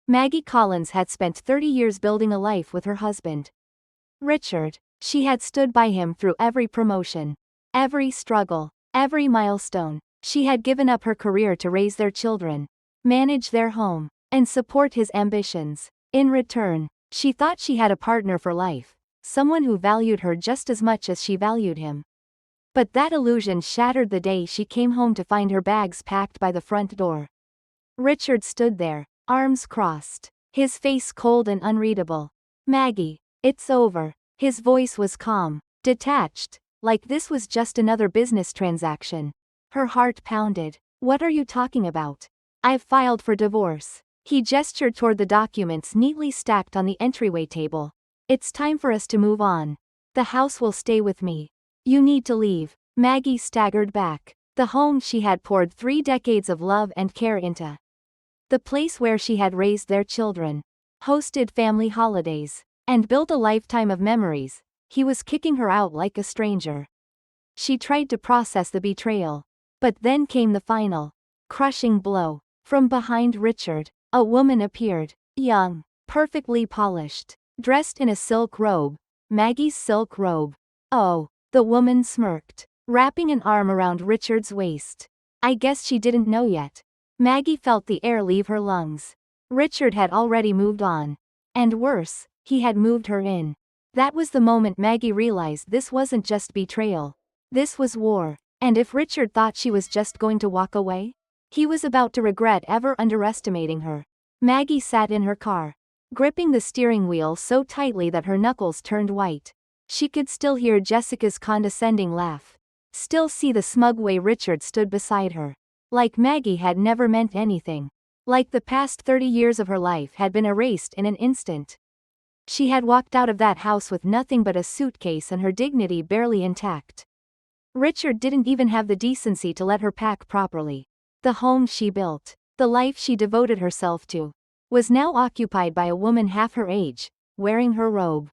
Maggie Collins had spent 30 years building a life with her husband, Richard. She had stood by him through every promotion, every struggle, every milestone. She had given up her career to raise their children, manage their home, and support his ambitions. In return, she thought she had a partner for life, someone who valued her just as much as she valued him. But that illusion shattered the day she came home to find her bags packed by the front door. Richard stood there, arms crossed, his face cold and unreadable. "Maggie, it's over." His voice was calm, detached, like this was just another business transaction. Her heart pounded. "What are you talking about? I've filed for divorce." He gestured toward the documents neatly stacked on the entryway table. "It's time for us to move on. The house will stay with me. You need to leave." Maggie staggered back. The home she had poured 3 decades of love and care into. The place where she had raised their children, hosted family holidays, and built a lifetime of memories. He was kicking her out like a stranger. She tried to process the betrayal. But then came the final, crushing blow. From behind Richard, a woman appeared, young, perfectly polished, dressed in a silk robe, Maggie's silk robe. "Oh," the woman smirked, wrapping an arm around Richard's waist. "I guess she didn't know yet." Maggie felt the air leave her lungs. Richard had already moved on. And worse, he had moved her in. That was the moment Maggie realized this wasn't just betrayal. This was war. And if Richard thought she was just going to walk away, he was about to regret ever underestimating her. Maggie sat in her car, gripping the steering wheel so tightly that her knuckles turned white. She could still hear Jessica's condescending laugh. Still see the smug way Richard stood beside her. Like Maggie had never meant anything. Like the past 30 years of her life had been erased in an instant. She had walked out of that house with nothing but a suitcase and her dignity barely intact. Richard didn't even have the decency to let her pack properly. The home she built, the life she devoted herself to, was now occupied by a woman half her age, wearing her robe,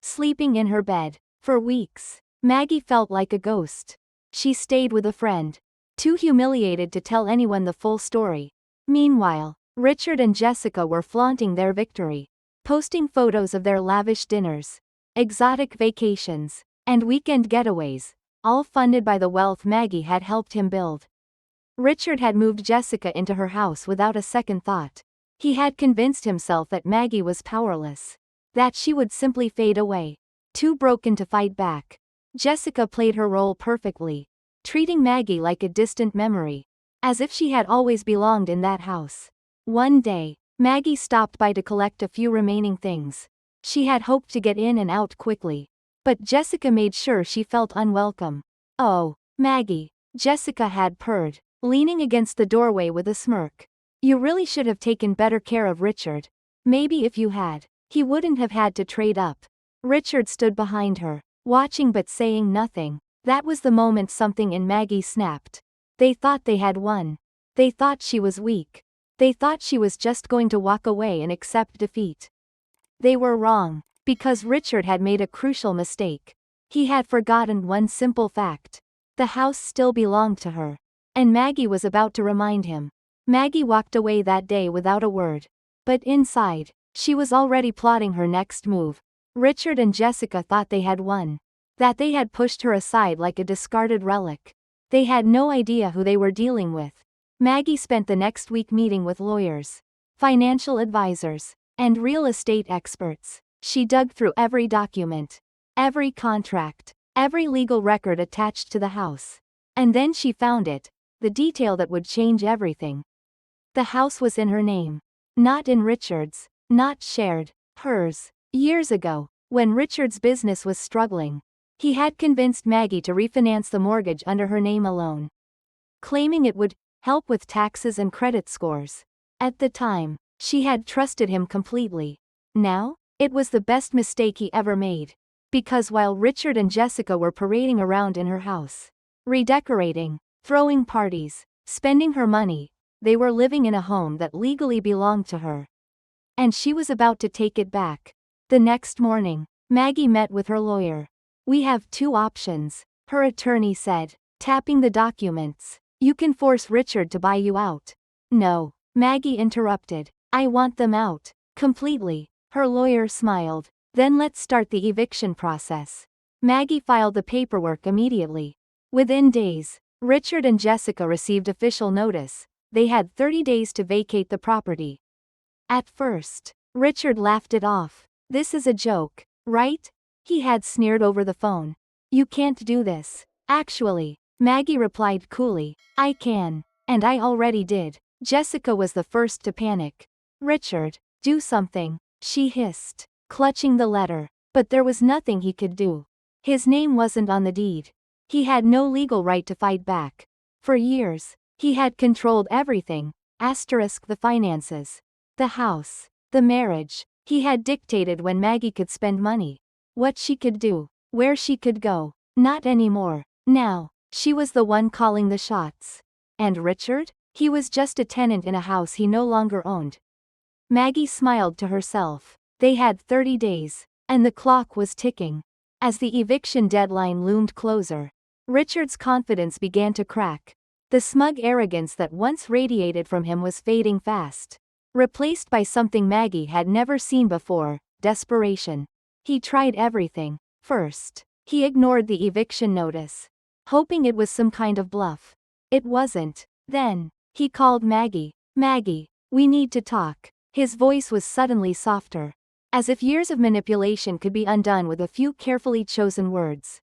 sleeping in her bed. For weeks, Maggie felt like a ghost. She stayed with a friend, too humiliated to tell anyone the full story. Meanwhile, Richard and Jessica were flaunting their victory, posting photos of their lavish dinners, exotic vacations, and weekend getaways, all funded by the wealth Maggie had helped him build. Richard had moved Jessica into her house without a second thought. He had convinced himself that Maggie was powerless, that she would simply fade away, too broken to fight back. Jessica played her role perfectly, treating Maggie like a distant memory, as if she had always belonged in that house. One day, Maggie stopped by to collect a few remaining things. She had hoped to get in and out quickly, but Jessica made sure she felt unwelcome. "Oh, Maggie," Jessica had purred, leaning against the doorway with a smirk. "You really should have taken better care of Richard. Maybe if you had, he wouldn't have had to trade up." Richard stood behind her, watching but saying nothing. That was the moment something in Maggie snapped. They thought they had won. They thought she was weak. They thought she was just going to walk away and accept defeat. They were wrong, because Richard had made a crucial mistake. He had forgotten one simple fact. The house still belonged to her. And Maggie was about to remind him. Maggie walked away that day without a word. But inside, she was already plotting her next move. Richard and Jessica thought they had won. That they had pushed her aside like a discarded relic. They had no idea who they were dealing with. Maggie spent the next week meeting with lawyers, financial advisors, and real estate experts. She dug through every document, every contract, every legal record attached to the house. And then she found it, the detail that would change everything. The house was in her name. Not in Richard's, not shared, hers. Years ago, when Richard's business was struggling, he had convinced Maggie to refinance the mortgage under her name alone, claiming it would help with taxes and credit scores. At the time, she had trusted him completely. Now, it was the best mistake he ever made. Because while Richard and Jessica were parading around in her house, redecorating, throwing parties, spending her money, they were living in a home that legally belonged to her. And she was about to take it back. The next morning, Maggie met with her lawyer. "We have 2 options," her attorney said, tapping the documents. "You can force Richard to buy you out." "No," Maggie interrupted. I want them out. Completely. Her lawyer smiled. Then let's start the eviction process. Maggie filed the paperwork immediately. Within days, Richard and Jessica received official notice. They had 30 days to vacate the property. At first, Richard laughed it off. This is a joke, right? He had sneered over the phone. You can't do this. Actually, Maggie replied coolly, I can. And I already did. Jessica was the first to panic. Richard, do something, she hissed, clutching the letter. But there was nothing he could do. His name wasn't on the deed. He had no legal right to fight back. For years, he had controlled everything, the finances, the house, the marriage. He had dictated when Maggie could spend money, what she could do, where she could go. Not anymore. Now, she was the one calling the shots. And Richard? He was just a tenant in a house he no longer owned. Maggie smiled to herself. They had 30 days, and the clock was ticking. As the eviction deadline loomed closer, Richard's confidence began to crack. The smug arrogance that once radiated from him was fading fast, replaced by something Maggie had never seen before, desperation. He tried everything. First, he ignored the eviction notice, hoping it was some kind of bluff. It wasn't. Then, he called Maggie. Maggie, we need to talk. His voice was suddenly softer, as if years of manipulation could be undone with a few carefully chosen words.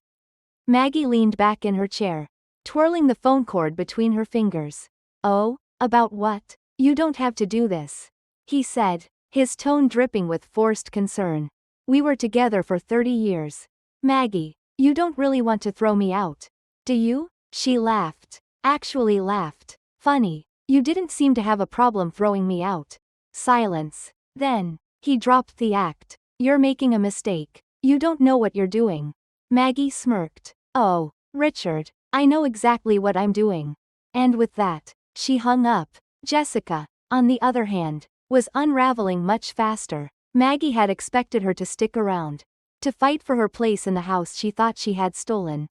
Maggie leaned back in her chair, twirling the phone cord between her fingers. Oh, about what? You don't have to do this, he said, his tone dripping with forced concern. We were together for 30 years. Maggie, you don't really want to throw me out, do you? She laughed. Actually laughed. Funny, you didn't seem to have a problem throwing me out. Silence. Then, he dropped the act. You're making a mistake. You don't know what you're doing. Maggie smirked. Oh, Richard, I know exactly what I'm doing. And with that, she hung up. Jessica, on the other hand, was unraveling much faster. Maggie had expected her to stick around, to fight for her place in the house she thought she had stolen.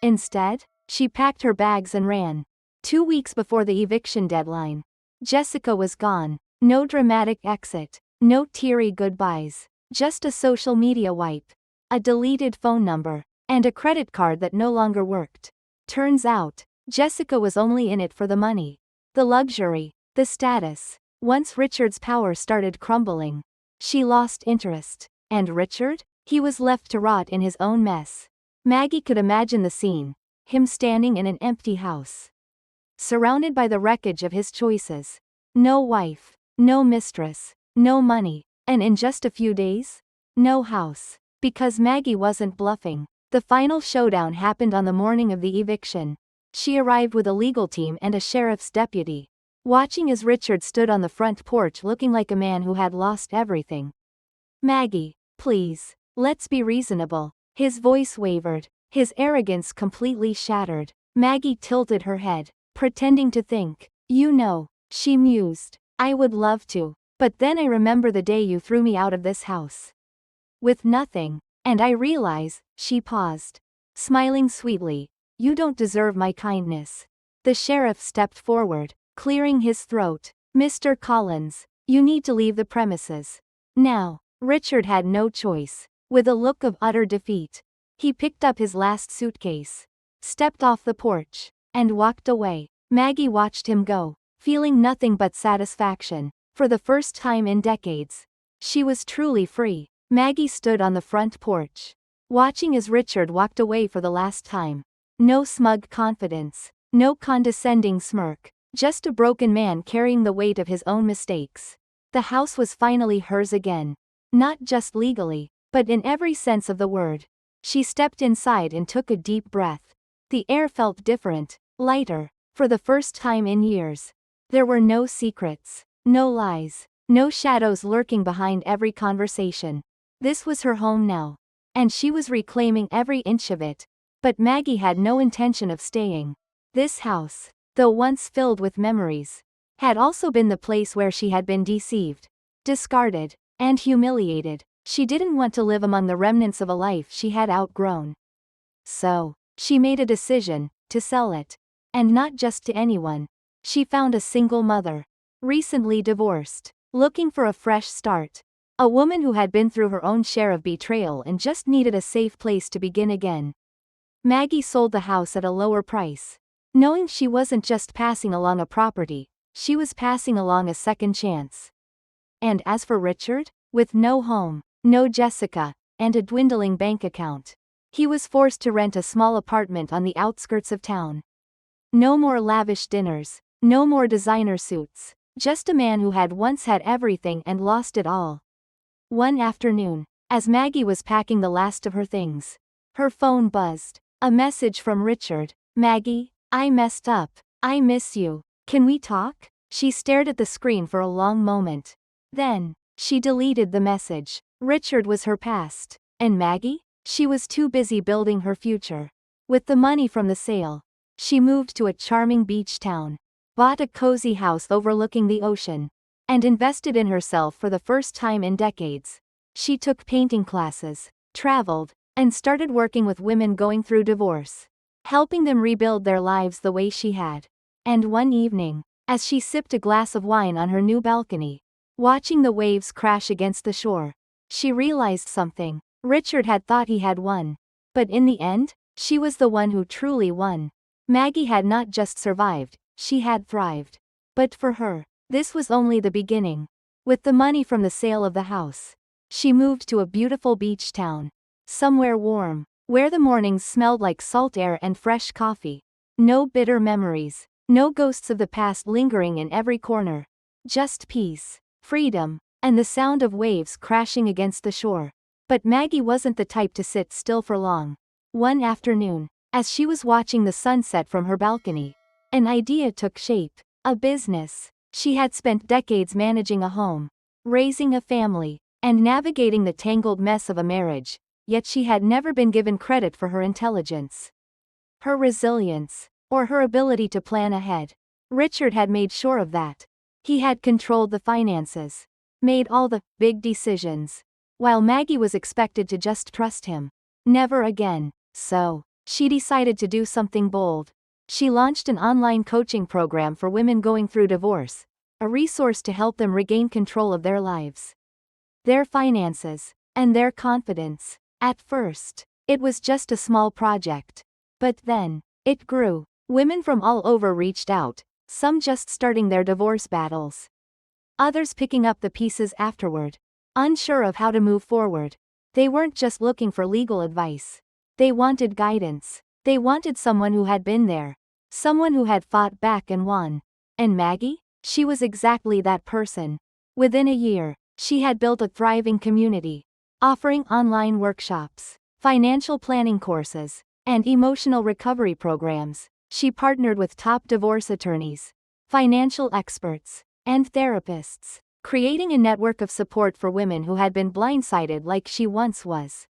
Instead, she packed her bags and ran. 2 weeks before the eviction deadline, Jessica was gone. No dramatic exit, no teary goodbyes, just a social media wipe, a deleted phone number, and a credit card that no longer worked. Turns out, Jessica was only in it for the money, the luxury, the status. Once Richard's power started crumbling, she lost interest. And Richard? He was left to rot in his own mess. Maggie could imagine the scene, him standing in an empty house, surrounded by the wreckage of his choices. No wife, no mistress, no money, and in just a few days, no house. Because Maggie wasn't bluffing. The final showdown happened on the morning of the eviction. She arrived with a legal team and a sheriff's deputy, watching as Richard stood on the front porch looking like a man who had lost everything. Maggie, please, let's be reasonable. His voice wavered, his arrogance completely shattered. Maggie tilted her head, pretending to think. You know, she mused, I would love to, but then I remember the day you threw me out of this house. With nothing. And I realize, she paused, smiling sweetly, you don't deserve my kindness. The sheriff stepped forward, clearing his throat. Mr. Collins, you need to leave the premises. Now. Richard had no choice. With a look of utter defeat, he picked up his last suitcase, stepped off the porch, and walked away. Maggie watched him go, feeling nothing but satisfaction. For the first time in decades, she was truly free. Maggie stood on the front porch, watching as Richard walked away for the last time. No smug confidence, no condescending smirk, just a broken man carrying the weight of his own mistakes. The house was finally hers again. Not just legally, but in every sense of the word. She stepped inside and took a deep breath. The air felt different, lighter, for the first time in years. There were no secrets, no lies, no shadows lurking behind every conversation. This was her home now, and she was reclaiming every inch of it. But Maggie had no intention of staying. This house, though once filled with memories, had also been the place where she had been deceived, discarded, and humiliated. She didn't want to live among the remnants of a life she had outgrown. So, she made a decision to sell it. And not just to anyone. She found a single mother, recently divorced, looking for a fresh start. A woman who had been through her own share of betrayal and just needed a safe place to begin again. Maggie sold the house at a lower price. Knowing she wasn't just passing along a property, she was passing along a second chance. And as for Richard, with no home, no Jessica, and a dwindling bank account, he was forced to rent a small apartment on the outskirts of town. No more lavish dinners, no more designer suits, just a man who had once had everything and lost it all. One afternoon, as Maggie was packing the last of her things, her phone buzzed. A message from Richard. "Maggie, I messed up. I miss you. Can we talk?" She stared at the screen for a long moment. Then, she deleted the message. Richard was her past. And Maggie? She was too busy building her future. With the money from the sale, she moved to a charming beach town, bought a cozy house overlooking the ocean, and invested in herself for the first time in decades. She took painting classes, traveled, and started working with women going through divorce, helping them rebuild their lives the way she had. And one evening, as she sipped a glass of wine on her new balcony, watching the waves crash against the shore, she realized something. Richard had thought he had won. But in the end, she was the one who truly won. Maggie had not just survived, she had thrived. But for her, this was only the beginning. With the money from the sale of the house, she moved to a beautiful beach town. Somewhere warm, where the mornings smelled like salt air and fresh coffee. No bitter memories, no ghosts of the past lingering in every corner. Just peace, freedom, and the sound of waves crashing against the shore. But Maggie wasn't the type to sit still for long. One afternoon, as she was watching the sunset from her balcony, an idea took shape. A business. She had spent decades managing a home, raising a family, and navigating the tangled mess of a marriage. Yet she had never been given credit for her intelligence, her resilience, or her ability to plan ahead. Richard had made sure of that. He had controlled the finances, made all the big decisions, while Maggie was expected to just trust him. Never again. So, she decided to do something bold. She launched an online coaching program for women going through divorce, a resource to help them regain control of their lives, their finances, and their confidence. At first, it was just a small project. But then, it grew. Women from all over reached out, some just starting their divorce battles, others picking up the pieces afterward, unsure of how to move forward. They weren't just looking for legal advice. They wanted guidance. They wanted someone who had been there, someone who had fought back and won. And Maggie? She was exactly that person. Within a year, she had built a thriving community, offering online workshops, financial planning courses, and emotional recovery programs. She partnered with top divorce attorneys, financial experts, and therapists, creating a network of support for women who had been blindsided like she once was.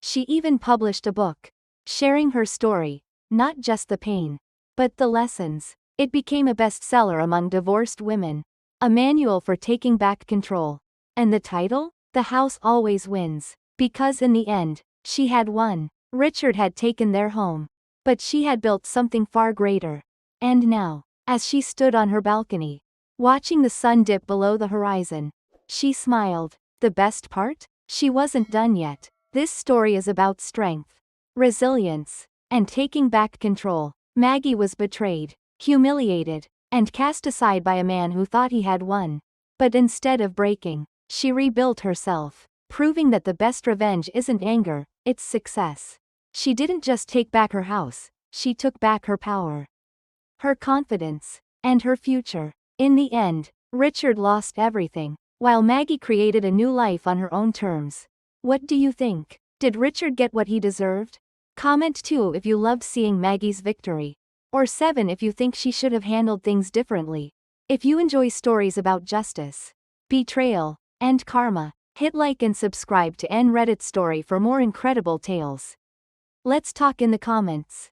She even published a book, sharing her story, not just the pain, but the lessons. It became a bestseller among divorced women, a manual for taking back control. And the title? The House Always Wins. Because in the end, she had won. Richard had taken their home, but she had built something far greater. And now, as she stood on her balcony, watching the sun dip below the horizon, she smiled. The best part? She wasn't done yet. This story is about strength, resilience, and taking back control. Maggie was betrayed, humiliated, and cast aside by a man who thought he had won. But instead of breaking, she rebuilt herself, proving that the best revenge isn't anger, it's success. She didn't just take back her house, she took back her power, her confidence, and her future. In the end, Richard lost everything, while Maggie created a new life on her own terms. What do you think? Did Richard get what he deserved? Comment 2 if you loved seeing Maggie's victory. Or 7 if you think she should have handled things differently. If you enjoy stories about justice, betrayal, and karma, hit like and subscribe to Reddit Story for more incredible tales. Let's talk in the comments.